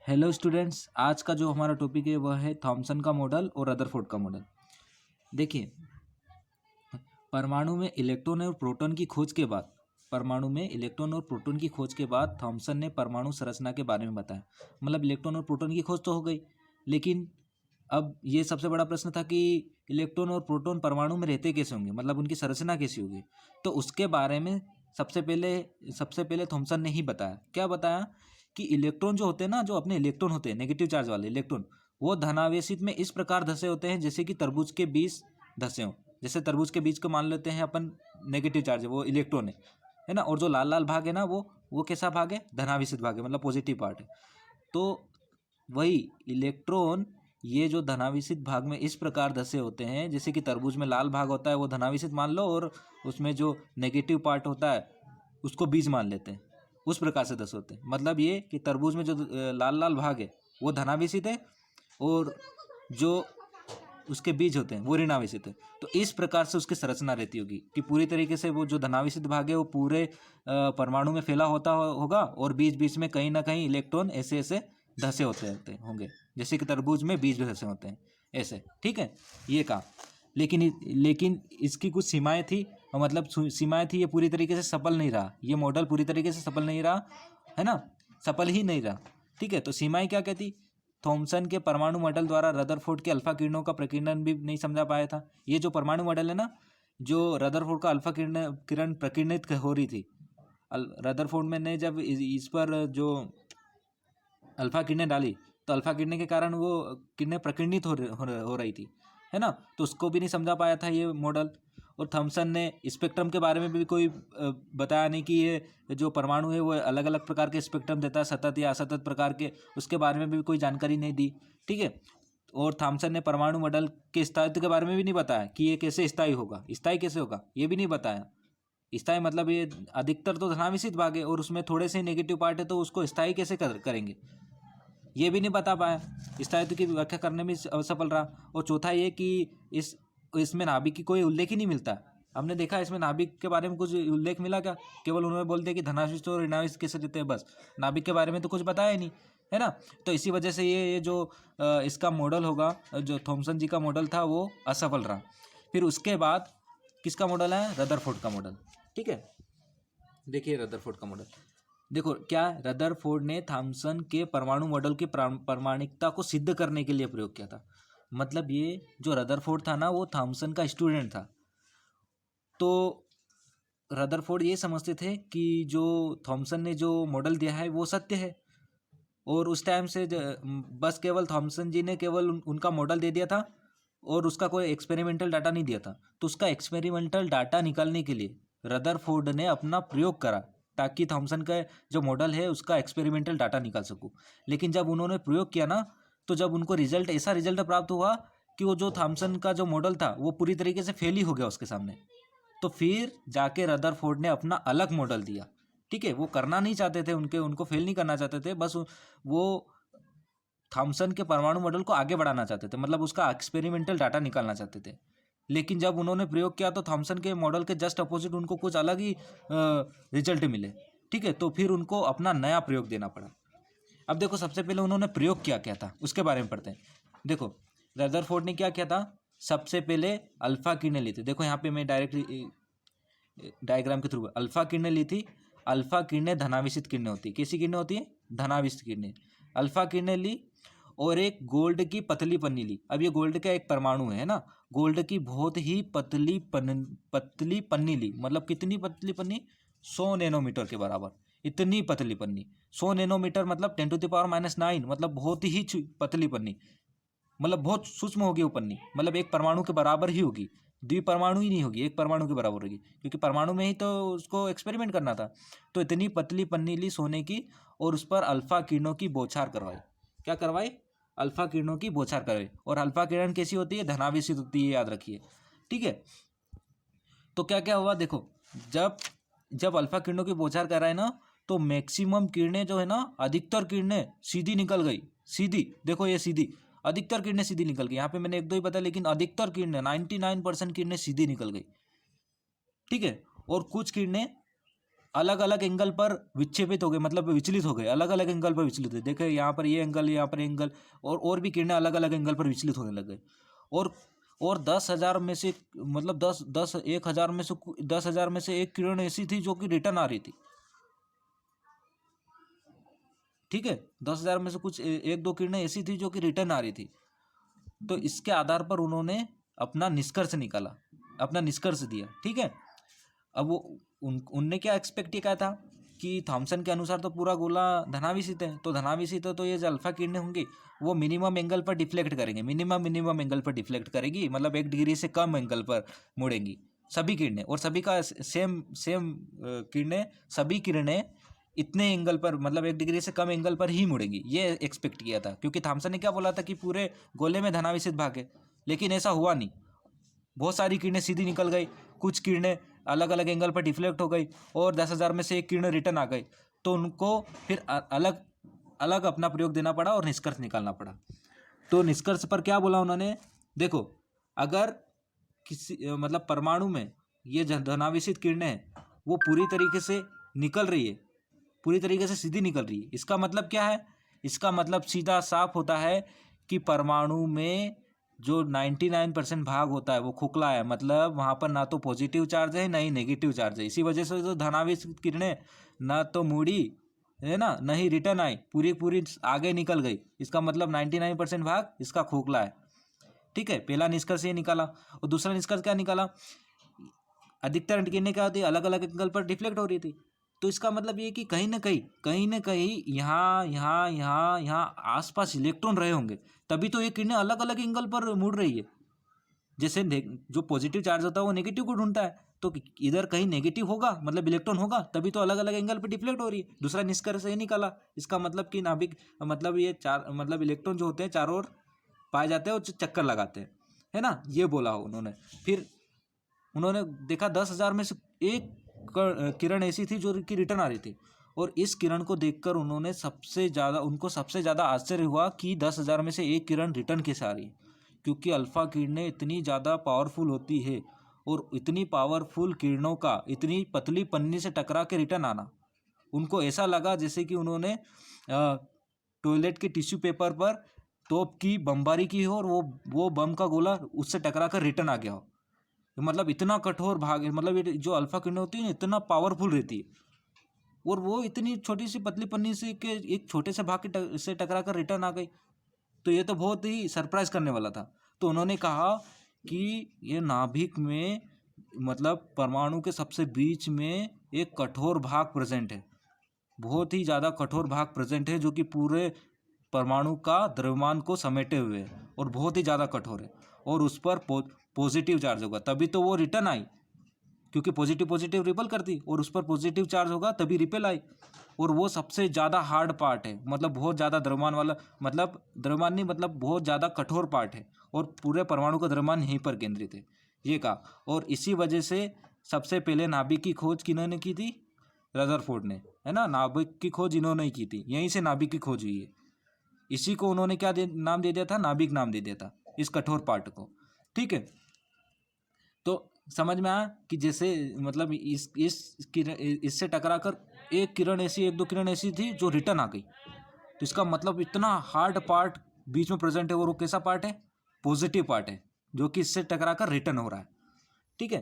Hello students, आज का जो हमारा टॉपिक है वह है थॉमसन का मॉडल और रदरफोर्ड का मॉडल। देखिए, परमाणु में इलेक्ट्रॉन और प्रोटॉन की खोज के बाद थॉमसन ने परमाणु संरचना के बारे में बताया। मतलब इलेक्ट्रॉन और प्रोटॉन की खोज तो हो गई, लेकिन अब ये सबसे बड़ा प्रश्न था कि इलेक्ट्रॉन और प्रोटॉन परमाणु में रहते कैसे होंगे, मतलब उनकी संरचना कैसी होगी। तो उसके बारे में सबसे पहले थॉमसन ने ही बताया। क्या बताया कि इलेक्ट्रॉन जो होते हैं ना, जो अपने इलेक्ट्रॉन होते हैं, नेगेटिव चार्ज वाले इलेक्ट्रॉन, वो धनावेशित में इस प्रकार धसे होते हैं जैसे कि तरबूज के बीज धसे हों। जैसे तरबूज के बीज को मान लेते हैं अपन, नेगेटिव चार्ज है, वो इलेक्ट्रॉन है ना। और जो लाल लाल भाग है ना, वो कैसा भाग है? धनावेशित भाग है, मतलब पॉजिटिव पार्ट है। तो वही इलेक्ट्रॉन, ये जो धनावेशित भाग में इस प्रकार धसे होते हैं जैसे कि तरबूज में लाल भाग होता है वो धनावेशित मान लो, और उसमें जो नेगेटिव पार्ट होता है उसको बीज मान लेते हैं। उस प्रकार से धसे होते हैं। मतलब ये कि तरबूज में जो लाल लाल भाग है वो धनावेशित है, और जो उसके बीज होते हैं वो ऋणावेशित है। तो इस प्रकार से उसकी संरचना रहती होगी कि पूरी तरीके से वो जो धनावेशित भाग है वो पूरे परमाणु में फैला होगा, और बीच बीच में कहीं ना कहीं इलेक्ट्रॉन ऐसे ऐसे धसे होते होंगे, जैसे कि तरबूज में बीज भी धसे होते हैं ऐसे। ठीक है, ये कहा। लेकिन इसकी कुछ सीमाएं थी, और मतलब सीमाएं थी, ये पूरी तरीके से सफल नहीं रहा। ये मॉडल पूरी तरीके से सफल नहीं रहा, है ना, सफल ही नहीं रहा। ठीक है, तो सीमाएं क्या कहती? थॉमसन के परमाणु मॉडल द्वारा रदरफोर्ड के अल्फा किरणों का प्रकीर्णन भी नहीं समझा पाया था। ये जो परमाणु मॉडल है ना, जो रदरफोर्ड का अल्फा किरण प्रकीर्णित हो रही थी, रदरफोर्ड में ने जब इस पर जो अल्फा किरणें डाली, तो अल्फा किरणें के कारण वो किरणें प्रकीर्णित हो रही थी, है ना। तो उसको भी नहीं समझा पाया था ये मॉडल। और थॉमसन ने स्पेक्ट्रम के बारे में भी कोई बताया नहीं कि ये जो परमाणु है वो अलग अलग प्रकार के स्पेक्ट्रम देता है, सतत या असतत प्रकार के, उसके बारे में भी कोई जानकारी नहीं दी। ठीक है, और थॉमसन ने परमाणु मॉडल के स्थायित्व के बारे में भी नहीं बताया कि ये कैसे स्थायी होगा, स्थायी कैसे होगा, ये भी नहीं बताया। स्थायी मतलब ये अधिकतर तो धनावेशित भाग है और उसमें थोड़े से नेगेटिव पार्ट है, तो उसको स्थायी कैसे करेंगे, ये भी नहीं बता पाया। स्थायित्व की व्याख्या करने में असफल रहा। और चौथा ये कि इसमें नाभिक की कोई उल्लेख ही नहीं मिलता। हमने देखा इसमें नाभिक के बारे में कुछ उल्लेख मिला क्या? केवल उन्होंने बोल दिया कि धनावेशित और ऋणावेशित कैसे देते हैं, बस। नाभिक के बारे में तो कुछ बताया ही नहीं, है ना। तो इसी वजह से ये जो इसका मॉडल होगा, जो थॉमसन जी का मॉडल था, वो असफल रहा। फिर उसके बाद किसका मॉडल है? रदरफोर्ड का मॉडल। ठीक है, देखिए रदरफोर्ड का मॉडल। देखो क्या, रदरफोर्ड ने थॉमसन के परमाणु मॉडल की प्रामाणिकता को सिद्ध करने के लिए प्रयोग किया था। मतलब ये जो रदरफोर्ड था ना, वो थॉमसन का स्टूडेंट था। तो रदरफोर्ड ये समझते थे कि जो थॉमसन ने जो मॉडल दिया है वो सत्य है, और उस टाइम से बस केवल थॉमसन जी ने केवल उनका मॉडल दे दिया था, और उसका कोई एक्सपेरिमेंटल डाटा नहीं दिया था। तो उसका एक्सपेरिमेंटल डाटा निकालने के लिए रदरफोर्ड ने अपना प्रयोग करा, ताकि थॉमसन का जो मॉडल है उसका एक्सपेरिमेंटल डाटा निकाल सकूं। लेकिन जब उन्होंने प्रयोग किया ना, तो जब उनको ऐसा रिजल्ट प्राप्त हुआ कि वो जो थॉमसन का जो मॉडल था वो पूरी तरीके से फेल ही हो गया उसके सामने। तो फिर जाके रदरफोर्ड ने अपना अलग मॉडल दिया। ठीक है, वो करना नहीं चाहते थे, उनको फेल नहीं करना चाहते थे, बस वो थॉमसन के परमाणु मॉडल को आगे बढ़ाना चाहते थे, मतलब उसका एक्सपेरिमेंटल डाटा निकालना चाहते थे। लेकिन जब उन्होंने प्रयोग किया तो थॉमसन के मॉडल के जस्ट अपोजिट उनको कुछ अलग ही रिजल्ट मिले। ठीक है, तो फिर उनको अपना नया प्रयोग देना पड़ा। अब देखो, सबसे पहले उन्होंने प्रयोग क्या क्या था उसके बारे में पढ़ते हैं। देखो, रदरफोर्ड ने क्या किया था? सबसे पहले अल्फा किरणें ली थी। देखो यहाँ पे मैं डायरेक्ट डायग्राम के थ्रू अल्फा किरणें ली थी। अल्फा किरणें धनावेशित किरणें होती है। कैसी किरणें होती है? धनावेशित किरणें। अल्फा किरणें ली, और एक गोल्ड की पतली पन्नी ली। अब ये गोल्ड का एक परमाणु है ना, गोल्ड की बहुत ही पतली पन्नी ली। मतलब कितनी पतली पन्नी? 100 नैनोमीटर के बराबर इतनी पतली पन्नी। 100 नैनोमीटर मतलब 10⁻⁹, मतलब बहुत ही पतली पन्नी, मतलब बहुत सूक्ष्म होगी वो पन्नी, मतलब एक परमाणु के बराबर ही होगी। द्विपरमाणु ही नहीं होगी, एक परमाणु के बराबर होगी, क्योंकि परमाणु में ही तो उसको एक्सपेरिमेंट करना था। तो इतनी पतली पन्नी ली सोने की, और उस पर अल्फा किरणों की बौछार करवाई। क्या करवाई? अल्फा किरणों की बौछार करवाई। और अल्फा किरण कैसी होती है? धनावेशित होती है, याद रखिए। ठीक है, तो क्या क्या हुआ देखो, जब जब अल्फा किरणों की बौछार कराए ना, तो मैक्सिमम किरणें जो है ना, अधिकतर किरणें सीधी निकल गई। सीधी, देखो ये सीधी, अधिकतर किरणें सीधी निकल गई। यहाँ पे मैंने एक दो ही बताया, लेकिन अधिकतर किरणें 99% किरणें सीधी निकल गई। ठीक है, और कुछ किरणें अलग अलग एंगल पर विक्षेपित हो गए, मतलब विचलित हो गए, अलग अलग एंगल पर विचलित हुए। देखिए यहाँ पर ये एंगल, यहाँ पर एंगल, और भी किरणें अलग अलग एंगल पर विचलित होने लग गए। और और 10,000 में से, मतलब 1,000 में से 10,000 में से एक किरण ऐसी थी जो कि रिटर्न आ रही थी। ठीक है, 10,000 में से कुछ एक दो किरणें ऐसी थी जो कि रिटर्न आ रही थी। तो इसके आधार पर उन्होंने अपना निष्कर्ष निकाला, अपना निष्कर्ष दिया। ठीक है, अब वो उनने क्या एक्सपेक्ट किया था कि थॉमसन के अनुसार तो पूरा गोला धनाभिषित है, तो धनाभिषित है तो ये जो अल्फा किरणें होंगी वो मिनिमम एंगल पर डिफ्लेक्ट करेंगे, मिनिमम एंगल पर डिफ्लेक्ट करेगी, मतलब 1 डिग्री से कम एंगल पर मुड़ेंगी सभी किरणें, और सभी का सेम सेम किरणें, सभी किरणें इतने एंगल पर, मतलब 1 डिग्री से कम एंगल पर ही मुड़ेंगी, ये एक्सपेक्ट किया था। क्योंकि थॉमसन ने क्या बोला था कि पूरे गोले में धनाभिषित भाग है, लेकिन ऐसा हुआ नहीं। बहुत सारी किरणें सीधी निकल गई, कुछ किरणें अलग अलग एंगल पर डिफ्लेक्ट हो गई, और 10,000 में से एक किरण रिटर्न आ गई। तो उनको फिर अलग अलग अपना प्रयोग देना पड़ा और निष्कर्ष निकालना पड़ा। तो निष्कर्ष पर क्या बोला उन्होंने, देखो अगर किसी मतलब परमाणु में ये धनावेशित किरणें हैं वो पूरी तरीके से निकल रही है, पूरी तरीके से सीधी निकल रही है, इसका मतलब क्या है, इसका मतलब सीधा साफ होता है कि परमाणु में जो 99% भाग होता है वो खोखला है, मतलब वहाँ पर ना तो पॉजिटिव चार्ज है ना ही नेगेटिव चार्ज है। इसी वजह से जो धनावेश किरणें ना तो मुड़ी है ना, न ही रिटर्न आई, पूरी पूरी आगे निकल गई, इसका मतलब 99% भाग इसका खोखला है। ठीक है, पहला निष्कर्ष ये निकाला। और दूसरा निष्कर्ष क्या निकाला, अधिकतर किरणें क्या होती है, अलग अलग एंगल पर डिफ्लेक्ट हो रही थी। तो इसका मतलब ये कि कहीं ना कहीं यहाँ आसपास इलेक्ट्रॉन रहे होंगे, तभी तो ये किरणें अलग अलग एंगल पर मुड़ रही है। जैसे जो पॉजिटिव चार्ज होता है वो नेगेटिव को ढूंढता है, तो इधर कहीं नेगेटिव होगा, मतलब इलेक्ट्रॉन होगा, तभी तो अलग अलग एंगल पर डिफ्लेक्ट हो रही है। दूसरा निष्कर्ष ये निकाला, इसका मतलब कि नाभिक, मतलब ये मतलब इलेक्ट्रॉन जो होते हैं चारों ओर पाए जाते हैं और चक्कर लगाते हैं, है ना, ये बोला उन्होंने। फिर उन्होंने देखा 10,000 में से एक किरण ऐसी थी जो कि रिटर्न आ रही थी, और इस किरण को देखकर उनको सबसे ज़्यादा आश्चर्य हुआ कि 10,000 में से एक किरण रिटर्न कैसे आ रही है, क्योंकि अल्फ़ा किरणें इतनी ज़्यादा पावरफुल होती है, और इतनी पावरफुल किरणों का इतनी पतली पन्नी से टकरा के रिटर्न आना, उनको ऐसा लगा जैसे कि उन्होंने टॉयलेट के टिश्यू पेपर पर तोप की बमबारी की हो और वो बम का गोला उससे टकरा कर रिटर्न आ गया हो। मतलब इतना कठोर भाग है, मतलब ये जो अल्फा किरणें होती है ना इतना पावरफुल रहती है, और वो इतनी छोटी सी पतली पन्नी से के एक छोटे से भाग से टकरा कर रिटर्न आ गई। तो ये तो बहुत ही सरप्राइज करने वाला था। तो उन्होंने कहा कि ये नाभिक में, मतलब परमाणु के सबसे बीच में एक कठोर भाग प्रेजेंट है, बहुत ही ज़्यादा कठोर भाग प्रेजेंट है, जो कि पूरे परमाणु का द्रव्यमान को समेटे हुए है और बहुत ही ज़्यादा कठोर है, और उस पर पॉजिटिव चार्ज होगा तभी तो वो रिटर्न आई, क्योंकि पॉजिटिव पॉजिटिव रिपल करती, और उस पर पॉजिटिव चार्ज होगा तभी रिपेल आई। और वो सबसे ज़्यादा हार्ड पार्ट है, मतलब बहुत ज़्यादा द्रव्यमान वाला, मतलब द्रव्यमान नहीं, मतलब बहुत ज़्यादा कठोर पार्ट है, और पूरे परमाणु का द्रव्यमान यहीं पर केंद्रित है, ये कहा। और इसी वजह से सबसे पहले नाभिक की खोज किन्होंने की थी, रदरफोर्ड ने, है ना, नाभिक की खोज इन्होंने ही की थी, यहीं से नाभिक की खोज हुई है। इसी को उन्होंने क्या नाम दे दिया था, नाभिक नाम दे दिया था इस कठोर पार्ट को। ठीक है, तो समझ में आया कि जैसे मतलब इससे टकराकर एक किरण ऐसी, एक दो किरण ऐसी थी जो रिटर्न आ गई, तो इसका मतलब इतना हार्ड पार्ट बीच में प्रेजेंट है, और वो कैसा पार्ट है, पॉजिटिव पार्ट है, जो कि इससे टकराकर रिटर्न हो रहा है। ठीक है,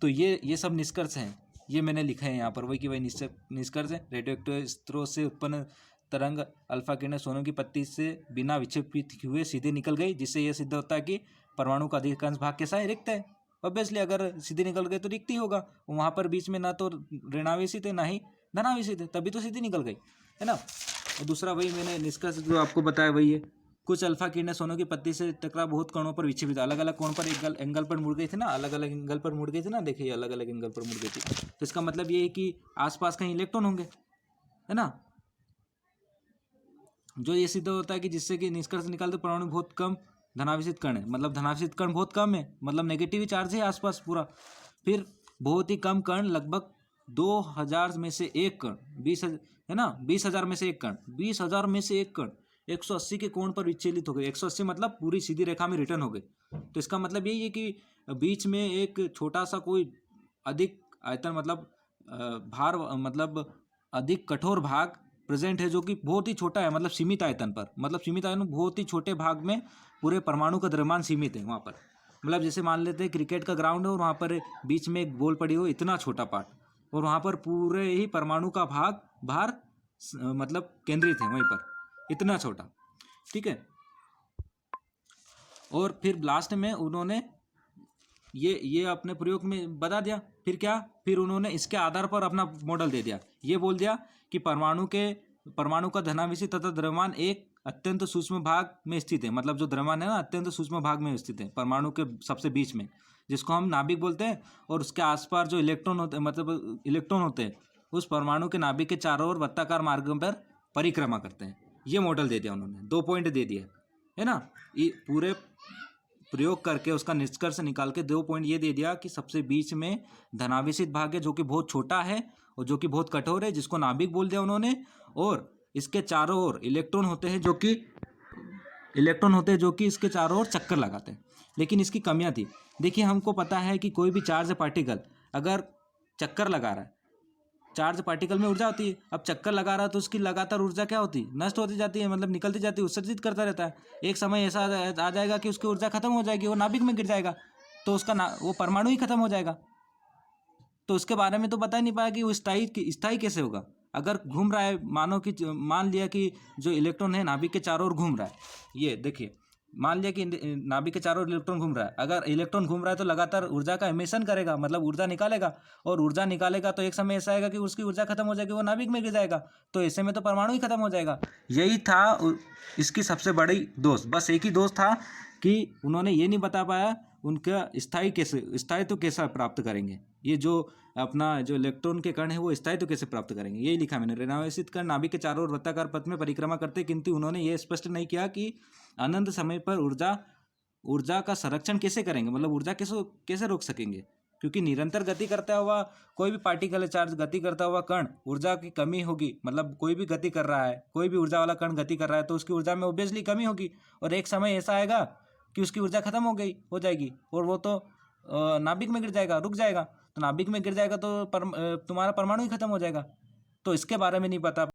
तो ये सब निष्कर्ष हैं, ये मैंने लिखा है यहाँ पर, वही कि वही निष्कर्ष है। रेडियोएक्टिव स्रोत से उत्पन्न तरंग अल्फा किरणें सोने की पत्ती से बिना विक्षेपित हुए सीधे निकल गई, जिससे यह सिद्ध होता है कि परमाणु का अधिकांश भाग कैसा है, रिक्त है। ऑब्वियसली अगर सीधे निकल गए तो रिक्त ही होगा, वहाँ पर बीच में ना तो ऋणावेशित है ना ही धनावेशित है, तभी तो सीधी निकल गई, है ना। और दूसरा वही मैंने निष्कर्ष जो आपको बताया वही है, कुछ अल्फा किरणें सोने की पत्ती से टकरा बहुत कणों पर विक्षेपित, अलग अलग कोण पर एंगल पर मुड़ गई थी ना, अलग अलग एंगल पर मुड़ गई थी ना, देखिए अलग अलग एंगल पर मुड़ गई थी। तो इसका मतलब ये है कि आसपास कहीं इलेक्ट्रॉन होंगे, है ना, जो ये सिद्ध होता है कि जिससे कि निष्कर्ष निकालते परमाणु बहुत कम धनावेशित कण है, मतलब धनावेशित कण बहुत कम है, मतलब नेगेटिव चार्ज है आसपास पूरा। फिर बहुत ही कम कण, लगभग 2,000 में से एक कण, 20,000 है ना, 20,000 में से एक कण, 20,000 में से एक कण 180 के कोण पर विचलित हो गए। 180 मतलब पूरी सीधी रेखा में रिटर्न हो गए। तो इसका मतलब यही है कि बीच में एक छोटा सा कोई अधिक आयतन, मतलब भार मतलब अधिक कठोर भाग प्रेजेंट है, जो कि बहुत ही छोटा है, मतलब सीमित आयतन पर, मतलब सीमित आयतन बहुत ही छोटे भाग में पूरे परमाणु का द्रव्यमान सीमित है वहाँ पर। मतलब जैसे मान लेते हैं क्रिकेट का ग्राउंड है और वहाँ पर बीच में एक बॉल पड़ी हो, इतना छोटा पार्ट, और वहाँ पर पूरे ही परमाणु का भार मतलब केंद्रित है वहीं पर, इतना छोटा। ठीक है। और फिर लास्ट में उन्होंने ये अपने प्रयोग में बता दिया। फिर क्या, फिर उन्होंने इसके आधार पर अपना मॉडल दे दिया। ये बोल दिया कि परमाणु का धनावेशित तथा द्रव्यमान एक अत्यंत सूक्ष्म भाग में स्थित है। मतलब जो द्रव्यमान है ना, अत्यंत सूक्ष्म भाग में स्थित है, परमाणु के सबसे बीच में, जिसको हम नाभिक बोलते हैं। और उसके आसपास जो इलेक्ट्रॉन होते हैं, मतलब इलेक्ट्रॉन होते हैं, उस परमाणु के नाभिक के चारों ओर वृत्ताकार मार्गों पर परिक्रमा करते हैं। ये मॉडल दे दिया उन्होंने, 2 पॉइंट दे दिए, है ना। ये पूरे प्रयोग करके उसका निष्कर्ष निकाल के 2 पॉइंट ये दे दिया कि सबसे बीच में धनावेशित भाग है, जो कि बहुत छोटा है और जो कि बहुत कठोर है, जिसको नाभिक बोल दिया उन्होंने। और इसके चारों ओर इलेक्ट्रॉन होते हैं, जो कि इसके चारों ओर चक्कर लगाते हैं। लेकिन इसकी कमियां थी। देखिए, हमको पता है कि कोई भी चार्ज पार्टिकल अगर चक्कर लगा रहा है, चार्ज पार्टिकल में ऊर्जा होती है। अब चक्कर लगा रहा है तो उसकी लगातार ऊर्जा क्या होती है, नष्ट होती जाती है, मतलब निकलती जाती है, उत्सर्जित करता रहता है। एक समय ऐसा आ जाएगा कि उसकी ऊर्जा खत्म हो जाएगी, वो नाभिक में गिर जाएगा, तो वो परमाणु ही खत्म हो जाएगा। तो उसके बारे में तो बता ही नहीं पाया कि वो स्थायी कैसे होगा। अगर घूम रहा है, मान लिया कि जो इलेक्ट्रॉन है नाभिक के चारों ओर घूम रहा है, ये देखिए, मान लिया कि नाभिक के चारों ओर इलेक्ट्रॉन घूम रहा है। अगर इलेक्ट्रॉन घूम रहा है तो लगातार ऊर्जा का एमिशन करेगा, मतलब ऊर्जा निकालेगा, और ऊर्जा निकालेगा तो एक समय ऐसा आएगा कि उसकी ऊर्जा खत्म हो जाएगी, वो नाभिक में गिर जाएगा, तो ऐसे में तो परमाणु ही खत्म हो जाएगा। यही था इसकी सबसे बड़ी दोष। बस एक ही दोष था कि उन्होंने ये नहीं बता पाया उनका स्थायित्व कैसा प्राप्त करेंगे। ये जो अपना जो इलेक्ट्रॉन के कण है वो स्थायित्व कैसे प्राप्त करेंगे, यही लिखा मैंने। ऋणावेशित कण नाभिक के चारों ओर वृत्ताकार पथ में परिक्रमा करते, किंतु उन्होंने ये स्पष्ट नहीं किया कि अनंत समय पर ऊर्जा का संरक्षण कैसे करेंगे, मतलब ऊर्जा कैसे रोक सकेंगे। क्योंकि निरंतर गति करता हुआ कोई भी पार्टिकल चार्ज गति करता हुआ कण, ऊर्जा की कमी होगी। मतलब कोई भी गति कर रहा है, कोई भी ऊर्जा वाला कण गति कर रहा है, तो उसकी ऊर्जा में ऑब्वियसली कमी होगी, और एक समय ऐसा आएगा कि उसकी ऊर्जा खत्म हो जाएगी, और वो तो नाभिक में गिर जाएगा, रुक जाएगा। तो नाभिक में गिर जाएगा तो तुम्हारा परमाणु ही खत्म हो जाएगा। तो इसके बारे में नहीं पता।